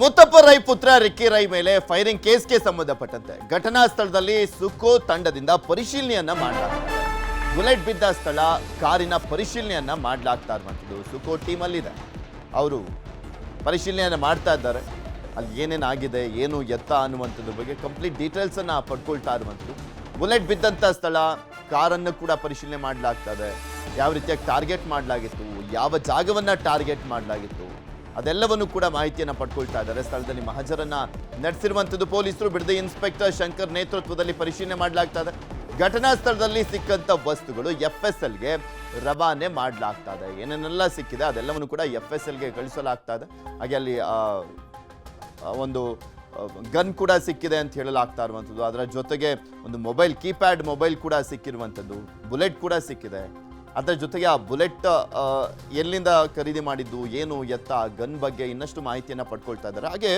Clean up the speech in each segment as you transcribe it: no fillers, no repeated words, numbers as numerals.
ಮುತ್ತಪ್ಪ ರೈ ಪುತ್ರ ರಿಕ್ಕಿ ರೈ ಮೇಲೆ ಫೈರಿಂಗ್ ಕೇಸ್ಗೆ ಸಂಬಂಧಪಟ್ಟಂತೆ ಘಟನಾ ಸ್ಥಳದಲ್ಲಿ ಸುಕೋ ತಂಡದಿಂದ ಪರಿಶೀಲನೆಯನ್ನ ಮಾಡಲಾಗಿದೆ. ಬುಲೆಟ್ ಬಿದ್ದ ಸ್ಥಳ, ಕಾರಿನ ಪರಿಶೀಲನೆಯನ್ನ ಮಾಡಲಾಗ್ತಾ ಇರುವಂಥದ್ದು ಸುಕೋ ಟೀಮ್ ಅಲ್ಲಿದೆ. ಅವರು ಪರಿಶೀಲನೆಯನ್ನ ಮಾಡ್ತಾ ಇದ್ದಾರೆ. ಅಲ್ಲಿ ಏನೇನಾಗಿದೆ, ಏನು ಎತ್ತ ಅನ್ನುವಂಥದ್ರ ಬಗ್ಗೆ ಕಂಪ್ಲೀಟ್ ಡೀಟೇಲ್ಸ್ ಅನ್ನ ಪಡ್ಕೊಳ್ತಾ ಇರುವಂಥದ್ದು. ಬುಲೆಟ್ ಬಿದ್ದಂಥ ಸ್ಥಳ, ಕಾರನ್ನು ಕೂಡ ಪರಿಶೀಲನೆ ಮಾಡಲಾಗ್ತಾ ಇದೆ. ಯಾವ ರೀತಿಯಾಗಿ ಟಾರ್ಗೆಟ್ ಮಾಡಲಾಗಿತ್ತು, ಯಾವ ಜಾಗವನ್ನ ಟಾರ್ಗೆಟ್ ಮಾಡಲಾಗಿತ್ತು, ಅದೆಲ್ಲವನ್ನು ಕೂಡ ಮಾಹಿತಿಯನ್ನು ಪಡ್ಕೊಳ್ತಾ ಇದ್ದಾರೆ. ಸ್ಥಳದಲ್ಲಿ ಮಹಜರನ್ನ ನಡೆಸಿರುವಂಥದ್ದು ಪೊಲೀಸರು. ಬಿಡದಿ ಇನ್ಸ್ಪೆಕ್ಟರ್ ಶಂಕರ್ ನೇತೃತ್ವದಲ್ಲಿ ಪರಿಶೀಲನೆ ಮಾಡಲಾಗ್ತಾ ಇದೆ. ಘಟನಾ ಸ್ಥಳದಲ್ಲಿ ಸಿಕ್ಕಂತ ವಸ್ತುಗಳು FSLಗೆ ರವಾನೆ ಮಾಡಲಾಗ್ತಾ ಇದೆ. ಏನೇನೆಲ್ಲ ಸಿಕ್ಕಿದೆ ಅದೆಲ್ಲವನ್ನು ಕೂಡ FSLಗೆ ಕಳಿಸಲಾಗ್ತಾ ಇದೆ. ಹಾಗೆ ಅಲ್ಲಿ ಒಂದು ಗನ್ ಕೂಡ ಸಿಕ್ಕಿದೆ ಅಂತ ಹೇಳಲಾಗ್ತಾ ಇರುವಂಥದ್ದು. ಅದರ ಜೊತೆಗೆ ಒಂದು ಮೊಬೈಲ್, ಕೀಪ್ಯಾಡ್ ಮೊಬೈಲ್ ಕೂಡ ಸಿಕ್ಕಿರುವಂಥದ್ದು, ಬುಲೆಟ್ ಕೂಡ ಸಿಕ್ಕಿದೆ. ಅದರ ಜೊತೆಗೆ ಆ ಬುಲೆಟ್ ಎಲ್ಲಿಂದ ಖರೀದಿ ಮಾಡಿದ್ದು, ಏನು ಎತ್ತ, ಗನ್ ಬಗ್ಗೆ ಇನ್ನಷ್ಟು ಮಾಹಿತಿಯನ್ನು ಪಡ್ಕೊಳ್ತಾ ಇದ್ದಾರೆ. ಹಾಗೆ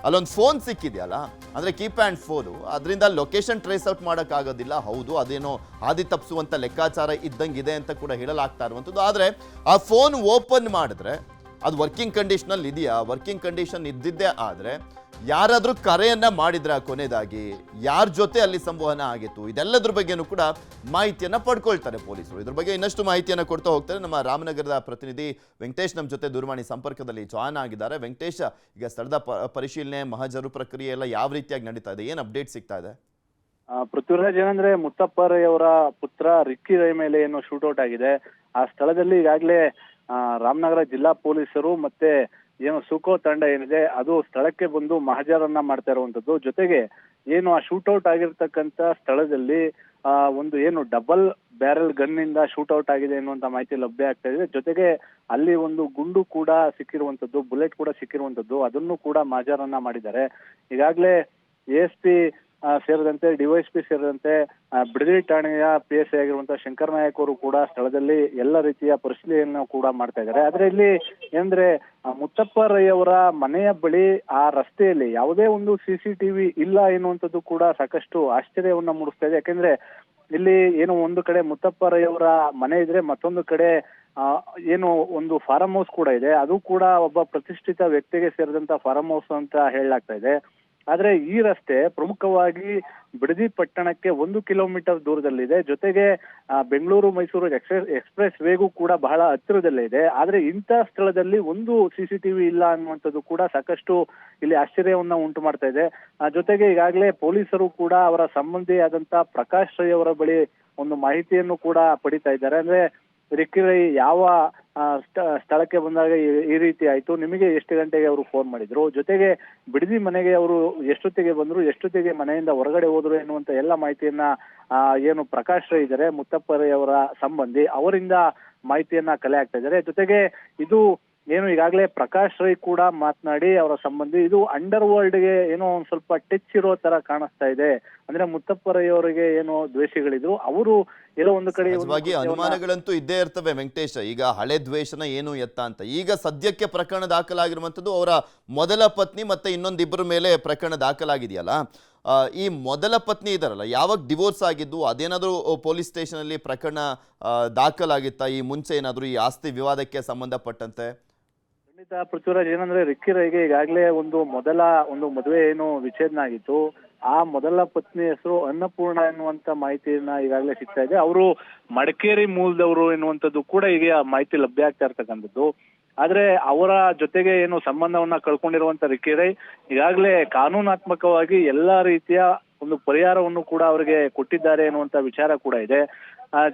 ಅಲ್ಲೊಂದು ಫೋನ್ ಸಿಕ್ಕಿದೆಯಲ್ಲ, ಅಂದರೆ ಕೀಪ್ಯಾಡ್ ಫೋನು, ಅದರಿಂದ ಲೊಕೇಶನ್ ಟ್ರೇಸ್ ಔಟ್ ಮಾಡೋಕ್ಕಾಗೋದಿಲ್ಲ. ಹೌದು, ಅದೇನೋ ಹಾದಿ ತಪ್ಪಿಸುವಂಥ ಲೆಕ್ಕಾಚಾರ ಇದ್ದಂಗಿದೆ ಅಂತ ಕೂಡ ಹೇಳಲಾಗ್ತಾ ಇರುವಂಥದ್ದು. ಆದರೆ ಆ ಫೋನ್ ಓಪನ್ ಮಾಡಿದ್ರೆ ಅದು ವರ್ಕಿಂಗ್ ಕಂಡೀಷನಲ್ಲಿ ಇದೆಯಾ? ವರ್ಕಿಂಗ್ ಕಂಡೀಷನ್ ಇದ್ದಿದ್ದೇ ಆದರೆ ಯಾರಾದರೂ ಕರೆಯನ್ನ ಮಾಡಿದ್ರ, ಕೊನೆಯದಾಗಿ ಯಾರ ಜೊತೆ ಅಲ್ಲಿ ಸಂವಹನ ಆಗಿತ್ತು, ಇದೆಲ್ಲದ್ರ ಬಗ್ಗೆನೂ ಕೂಡ ಮಾಹಿತಿಯನ್ನು ಪಡ್ಕೊಳ್ತಾರೆ ಪೊಲೀಸರು. ಇದ್ರ ಬಗ್ಗೆ ಇನ್ನಷ್ಟು ಮಾಹಿತಿಯನ್ನು ಕೊಡ್ತಾ ಹೋಗ್ತಾರೆ. ನಮ್ಮ ರಾಮನಗರದ ಪ್ರತಿನಿಧಿ ವೆಂಕಟೇಶ್ ನಮ್ಮ ಜೊತೆ ದೂರವಾಣಿ ಸಂಪರ್ಕದಲ್ಲಿ ಜಾಯ್ನ್ ಆಗಿದ್ದಾರೆ. ವೆಂಕಟೇಶ್, ಈಗ ಸ್ಥಳದ ಪರಿಶೀಲನೆ, ಮಹಜರು ಪ್ರಕ್ರಿಯೆ ಎಲ್ಲ ಯಾವ ರೀತಿಯಾಗಿ ನಡೀತಾ ಇದೆ, ಏನು ಅಪ್ಡೇಟ್ ಸಿಗ್ತಾ ಇದೆ? ಪೃಥ್ವಿರಾಜ್, ಏನಂದ್ರೆ ಮುತ್ತಪ್ಪ ರೈ ಅವರ ಪುತ್ರ ರಿಕ್ಕಿ ರೈ ಮೇಲೆ ಏನು ಶೂಟೌಟ್ ಆಗಿದೆ. ಆ ಸ್ಥಳದಲ್ಲಿ ಈಗಾಗಲೇ ರಾಮನಗರ ಜಿಲ್ಲಾ ಪೊಲೀಸರು ಮತ್ತೆ ಏನು ಸುಕೋ ತಂಡ ಏನಿದೆ ಅದು ಸ್ಥಳಕ್ಕೆ ಬಂದು ಮಹಜರನ್ನ ಮಾಡ್ತಾ ಇರುವಂತದ್ದು. ಜೊತೆಗೆ ಏನು ಆ ಶೂಟೌಟ್ ಆಗಿರ್ತಕ್ಕಂತ ಸ್ಥಳದಲ್ಲಿ ಒಂದು ಏನು ಡಬಲ್ ಬ್ಯಾರೆಲ್ ಗನ್ ಇಂದ ಶೂಟೌಟ್ ಆಗಿದೆ ಎನ್ನುವಂತ ಮಾಹಿತಿ ಲಭ್ಯ ಆಗ್ತಾ ಇದೆ. ಜೊತೆಗೆ ಅಲ್ಲಿ ಒಂದು ಗುಂಡು ಕೂಡ ಸಿಕ್ಕಿರುವಂತದ್ದು, ಬುಲೆಟ್ ಕೂಡ ಸಿಕ್ಕಿರುವಂತದ್ದು, ಅದನ್ನು ಕೂಡ ಮಹಜರನ್ನ ಮಾಡಿದ್ದಾರೆ. ಈಗಾಗಲೇ ASP ಸೇರಿದಂತೆ DYSP ಸೇರಿದಂತೆ ಬಿಡದಿ ಠಾಣೆಯ PSI ಆಗಿರುವಂತಹ ಶಂಕರ್ ನಾಯಕ್ ಅವರು ಕೂಡ ಸ್ಥಳದಲ್ಲಿ ಎಲ್ಲ ರೀತಿಯ ಪರಿಶೀಲನೆಯನ್ನು ಕೂಡ ಮಾಡ್ತಾ ಇದ್ದಾರೆ. ಆದ್ರೆ ಇಲ್ಲಿ ಏನಂದ್ರೆ ಮುತ್ತಪ್ಪ ರೈ ಅವರ ಮನೆಯ ಬಳಿ ಆ ರಸ್ತೆಯಲ್ಲಿ ಯಾವುದೇ ಒಂದು CCTV ಇಲ್ಲ ಎನ್ನುವಂಥದ್ದು ಕೂಡ ಸಾಕಷ್ಟು ಆಶ್ಚರ್ಯವನ್ನ ಮೂಡಿಸ್ತಾ ಇದೆ. ಯಾಕೆಂದ್ರೆ ಇಲ್ಲಿ ಏನು ಒಂದು ಕಡೆ ಮುತ್ತಪ್ಪ ರೈ ಅವರ ಮನೆ ಇದ್ರೆ, ಮತ್ತೊಂದು ಕಡೆ ಏನು ಒಂದು ಫಾರ್ಮ್ ಹೌಸ್ ಕೂಡ ಇದೆ. ಅದು ಕೂಡ ಒಬ್ಬ ಪ್ರತಿಷ್ಠಿತ ವ್ಯಕ್ತಿಗೆ ಸೇರಿದಂತ ಫಾರ್ಮ್ ಹೌಸ್ ಅಂತ ಹೇಳಲಾಗ್ತಾ ಇದೆ. ಆದ್ರೆ ಈ ರಸ್ತೆ ಪ್ರಮುಖವಾಗಿ ಬಿಡದಿ ಪಟ್ಟಣಕ್ಕೆ 1 ಕಿಲೋಮೀಟರ್ ದೂರದಲ್ಲಿದೆ. ಜೊತೆಗೆ ಬೆಂಗಳೂರು ಮೈಸೂರು ಎಕ್ಸ್ಪ್ರೆಸ್ ವೇಗೂ ಕೂಡ ಬಹಳ ಹತ್ತಿರದಲ್ಲೇ ಇದೆ. ಆದ್ರೆ ಇಂಥ ಸ್ಥಳದಲ್ಲಿ ಒಂದು CCTV ಇಲ್ಲ ಅನ್ನುವಂಥದ್ದು ಕೂಡ ಸಾಕಷ್ಟು ಇಲ್ಲಿ ಆಶ್ಚರ್ಯವನ್ನ ಉಂಟು ಮಾಡ್ತಾ ಇದೆ. ಜೊತೆಗೆ ಈಗಾಗಲೇ ಪೊಲೀಸರು ಕೂಡ ಅವರ ಸಂಬಂಧಿ ಆದಂತ ಪ್ರಕಾಶ್ ರೈ ಅವರ ಬಳಿ ಒಂದು ಮಾಹಿತಿಯನ್ನು ಕೂಡ ಪಡಿತಾ ಇದ್ದಾರೆ. ಅಂದ್ರೆ ರಿಕ್ಕಿ ರೈ ಯಾವ ಸ್ಥಳಕ್ಕೆ ಬಂದಾಗ ಈ ರೀತಿ ಆಯ್ತು, ನಿಮಗೆ ಎಷ್ಟು ಗಂಟೆಗೆ ಅವರು ಫೋನ್ ಮಾಡಿದ್ರು, ಜೊತೆಗೆ ಬಿಡದಿ ಮನೆಗೆ ಅವರು ಎಷ್ಟೊತ್ತಿಗೆ ಬಂದ್ರು, ಎಷ್ಟೊತ್ತಿಗೆ ಮನೆಯಿಂದ ಹೊರಗಡೆ ಹೋದ್ರು ಎನ್ನುವಂತ ಎಲ್ಲ ಮಾಹಿತಿಯನ್ನ ಏನು ಪ್ರಕಾಶ್ ರೈ ಇದ್ದಾರೆ, ಮುತ್ತಪ್ಪ ರೈ ಅವರ ಸಂಬಂಧಿ, ಅವರಿಂದ ಮಾಹಿತಿಯನ್ನ ಕಲೆ ಆಗ್ತಾ ಇದ್ದಾರೆ. ಜೊತೆಗೆ ಇದು ಏನು ಈಗಾಗಲೇ ಪ್ರಕಾಶ್ ರೈ ಕೂಡ ಮಾತನಾಡಿ ಅವರ ಸಂಬಂಧಿ, ಇದು ಅಂಡರ್ ವರ್ಲ್ಡ್ಗೆ ಏನೋ ಒಂದ್ ಸ್ವಲ್ಪ ಟಚ್ ಇರೋ ತರ ಕಾಣಿಸ್ತಾ ಇದೆ. ಅಂದ್ರೆ ಮುತ್ತಪ್ಪ ರೈ ಅವರಿಗೆ ಏನೋ ದ್ವೇಷಗಳಿದ್ರು, ಅವರು ಎಲ್ಲೋ ಒಂದು ಕಡೆ ಅನುಮಾನಗಳಂತೂ ಇದ್ದೇ ಇರ್ತವೆ ವೆಂಕಟೇಶ. ಈಗ ಹಳೆ ದ್ವೇಷನ ಏನು ಎತ್ತ ಅಂತ ಈಗ ಸದ್ಯಕ್ಕೆ ಪ್ರಕರಣ ದಾಖಲಾಗಿರುವಂಥದ್ದು ಅವರ ಮೊದಲ ಪತ್ನಿ ಮತ್ತೆ ಇನ್ನೊಂದಿಬ್ಬರ ಮೇಲೆ ಪ್ರಕರಣ ದಾಖಲಾಗಿದೆಯಲ್ಲ. ಈ ಮೊದಲ ಪತ್ನಿ ಇದಾರಲ್ಲ, ಯಾವಾಗ ಡಿವೋರ್ಸ್ ಆಗಿದ್ದು, ಅದೇನಾದರೂ ಪೊಲೀಸ್ ಸ್ಟೇಷನ್ ಅಲ್ಲಿ ಪ್ರಕರಣ ದಾಖಲಾಗಿತ್ತಾ ಈ ಮುಂಚೆ ಏನಾದರೂ ಈ ಆಸ್ತಿ ವಿವಾದಕ್ಕೆ ಸಂಬಂಧಪಟ್ಟಂತೆ? ಖಂಡಿತ ಪೃಥ್ವಿರಾಜ್, ಏನಂದ್ರೆ ರಿಕ್ಕಿ ರೈಗೆ ಈಗಾಗಲೇ ಒಂದು ಮದುವೆ ಏನು ವಿಚ್ಛೇದನ ಆಗಿತ್ತು. ಆ ಮೊದಲ ಪತ್ನಿ ಹೆಸರು ಅನ್ನಪೂರ್ಣ ಎನ್ನುವಂತ ಮಾಹಿತಿಯನ್ನ ಈಗಾಗಲೇ ಸಿಗ್ತಾ ಇದೆ. ಅವರು ಮಡಿಕೇರಿ ಮೂಲದವರು ಎನ್ನುವಂಥದ್ದು ಕೂಡ ಈಗ ಮಾಹಿತಿ ಲಭ್ಯ ಆಗ್ತಾ ಇರ್ತಕ್ಕಂಥದ್ದು. ಆದ್ರೆ ಅವರ ಜೊತೆಗೆ ಏನು ಸಂಬಂಧವನ್ನ ಕಳ್ಕೊಂಡಿರುವಂತ ರಿಕ್ಕಿ ರೈ ಈಗಾಗಲೇ ಕಾನೂನಾತ್ಮಕವಾಗಿ ಎಲ್ಲಾ ರೀತಿಯ ಒಂದು ಪರಿಹಾರವನ್ನು ಕೂಡ ಅವರಿಗೆ ಕೊಟ್ಟಿದ್ದಾರೆ ಎನ್ನುವಂತ ವಿಚಾರ ಕೂಡ ಇದೆ.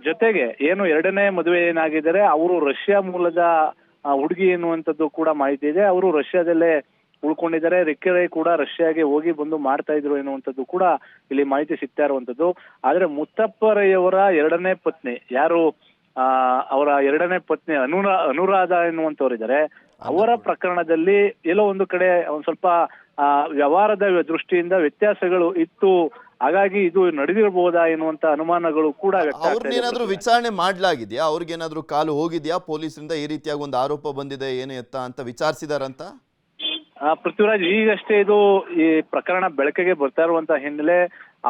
ಜೊತೆಗೆ ಏನು ಎರಡನೇ ಮದುವೆ ಏನಾಗಿದ್ದಾರೆ, ಅವರು ರಷ್ಯಾ ಮೂಲದ ಹುಡುಗಿ ಎನ್ನುವಂಥದ್ದು ಕೂಡ ಮಾಹಿತಿ ಇದೆ. ಅವರು ರಷ್ಯಾದಲ್ಲೇ ಉಳ್ಕೊಂಡಿದ್ದಾರೆ. ರಿಕ್ಕಿ ರೈ ಕೂಡ ರಷ್ಯಾಗೆ ಹೋಗಿ ಬಂದು ಮಾಡ್ತಾ ಇದ್ರು ಎನ್ನುವಂಥದ್ದು ಕೂಡ ಇಲ್ಲಿ ಮಾಹಿತಿ ಸಿಗ್ತಾ ಇರುವಂತದ್ದು. ಆದ್ರೆ ಮುತ್ತಪ್ಪ ರೈ ಅವರ ಎರಡನೇ ಪತ್ನಿ ಯಾರು, ಅವರ ಎರಡನೇ ಪತ್ನಿ ಅನುರಾಧ ಎನ್ನುವಂತವರಿದ್ದಾರೆ. ಅವರ ಪ್ರಕರಣದಲ್ಲಿ ಎಲ್ಲೋ ಒಂದು ಕಡೆ ಒಂದ್ ಸ್ವಲ್ಪ ವ್ಯವಹಾರದ ದೃಷ್ಟಿಯಿಂದ ವ್ಯತ್ಯಾಸಗಳು ಇತ್ತು. ಹಾಗಾಗಿ ಇದು ನಡೆದಿರಬಹುದಾ ಎನ್ನುವಂತ ಅನುಮಾನಗಳು ಕೂಡ ಅವ್ರನ್ನೇನಾದ್ರೂ ವಿಚಾರಣೆ ಮಾಡ್ಲಾಗಿದ್ಯಾ? ಅವ್ರಿಗೇನಾದ್ರೂ ಕಾಲು ಹೋಗಿದ್ಯಾ ಪೊಲೀಸರಿಂದ? ಈ ರೀತಿಯಾಗಿ ಒಂದು ಆರೋಪ ಬಂದಿದೆ, ಏನು ಎತ್ತ ಅಂತ ವಿಚಾರಿಸಿದಾರಂತ? ಪೃಥ್ವಿರಾಜ್, ಈಗಷ್ಟೇ ಇದು ಈ ಪ್ರಕರಣ ಬೆಳಕಿಗೆ ಬರ್ತಾ ಇರುವಂತ ಹಿನ್ನೆಲೆ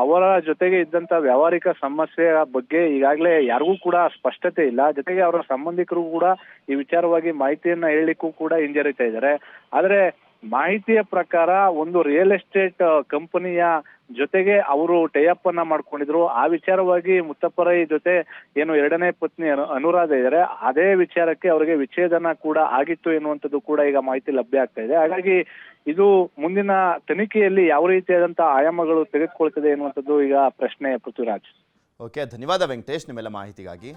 ಅವರ ಜೊತೆಗೆ ಇದ್ದಂತ ವ್ಯಾವಹಾರಿಕ ಸಮಸ್ಯೆಯ ಬಗ್ಗೆ ಈಗಾಗಲೇ ಯಾರಿಗೂ ಕೂಡ ಸ್ಪಷ್ಟತೆ ಇಲ್ಲ. ಜೊತೆಗೆ ಅವರ ಸಂಬಂಧಿಕರು ಕೂಡ ಈ ವಿಚಾರವಾಗಿ ಮಾಹಿತಿಯನ್ನ ಹೇಳಲಿಕ್ಕೂ ಕೂಡ ಹಿಂಜರಿತಾ ಇದ್ದಾರೆ. ಆದ್ರೆ ಮಾಹಿತಿಯ ಪ್ರಕಾರ ಒಂದು ರಿಯಲ್ ಎಸ್ಟೇಟ್ ಕಂಪನಿಯ ಜೊತೆಗೆ ಅವರು ಟೈಅಪ್ ಅನ್ನ ಮಾಡ್ಕೊಂಡಿದ್ರು. ಆ ವಿಚಾರವಾಗಿ ಮುತ್ತಪ್ಪ ರೈ ಜೊತೆ ಏನು ಎರಡನೇ ಪತ್ನಿ ಅನುರಾಧ ಇದ್ದಾರೆ, ಅದೇ ವಿಚಾರಕ್ಕೆ ಅವರಿಗೆ ವಿಚ್ಛೇದನ ಕೂಡ ಆಗಿತ್ತು ಎನ್ನುವಂಥದ್ದು ಕೂಡ ಈಗ ಮಾಹಿತಿ ಲಭ್ಯ ಆಗ್ತಾ ಇದೆ. ಹಾಗಾಗಿ ಇದು ಮುಂದಿನ ತನಿಖೆಯಲ್ಲಿ ಯಾವ ರೀತಿಯಾದಂತಹ ಆಯಾಮಗಳು ತೆಗೆದುಕೊಳ್ತದೆ ಎನ್ನುವಂಥದ್ದು ಈಗ ಪ್ರಶ್ನೆ ಪೃಥ್ವಿರಾಜ್. ಓಕೆ, ಧನ್ಯವಾದ ವೆಂಕಟೇಶ್ ನಿಮ್ಮೆಲ್ಲ ಮಾಹಿತಿಗಾಗಿ.